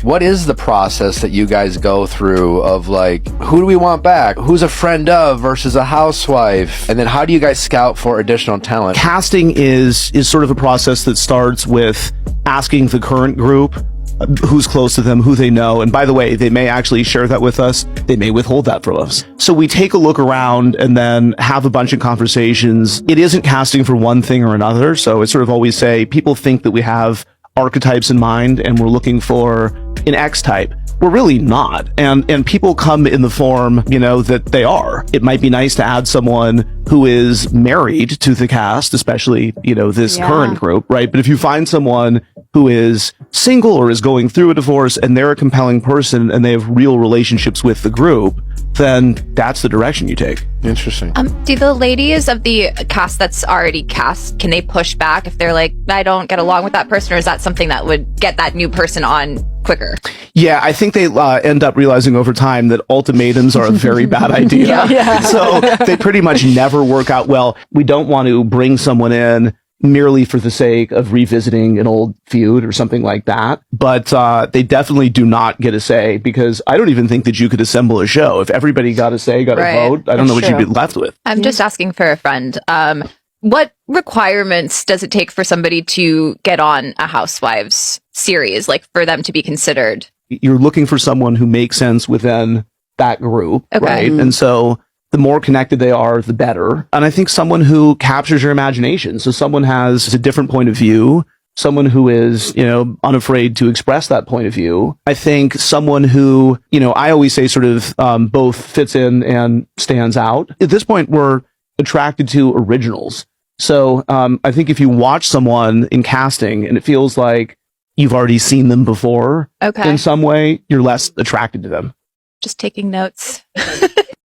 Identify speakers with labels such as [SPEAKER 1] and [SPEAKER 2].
[SPEAKER 1] What is the process that you guys go through of like, who do we want back? Who's a friend of versus a housewife? And then how do you guys scout for additional talent?
[SPEAKER 2] Casting is sort of a process that starts with asking the current group who's close to them, who they know. And by the way, they may actually share that with us. They may withhold that from us. So we take a look around and then have a bunch of conversations. It isn't casting for one thing or another. So it's sort of always say, people think that we have archetypes in mind and we're looking for an X type. We're really not. And people come in the form, that they are. It might be nice to add someone who is married to the cast, especially, this current group, right? But if you find someone who is single or is going through a divorce and they're a compelling person and they have real relationships with the group, then that's the direction you take.
[SPEAKER 1] Interesting.
[SPEAKER 3] Do the ladies of the cast that's already cast, can they push back if they're like, I don't get along with that person, or is that something that would get that new person on quicker?
[SPEAKER 2] Yeah, I think they end up realizing over time that ultimatums are a very bad idea. So they pretty much never work out well. We don't want to bring someone in merely for the sake of revisiting an old feud or something like that. But they definitely do not get a say, because I don't even think that you could assemble a show. If everybody got a say, got a vote, I don't know what you'd be left with.
[SPEAKER 3] I'm just asking for a friend. What requirements does it take for somebody to get on a Housewives series, like for them to be considered?
[SPEAKER 2] You're looking for someone who makes sense within that group, right? And so the more connected they are, the better. And I think someone who captures your imagination. So someone has a different point of view, someone who is, unafraid to express that point of view. I think someone who, I always say sort of both fits in and stands out. At this point, we're attracted to originals. So I think if you watch someone in casting and it feels like you've already seen them before in some way, you're less attracted to them.
[SPEAKER 3] Just taking notes.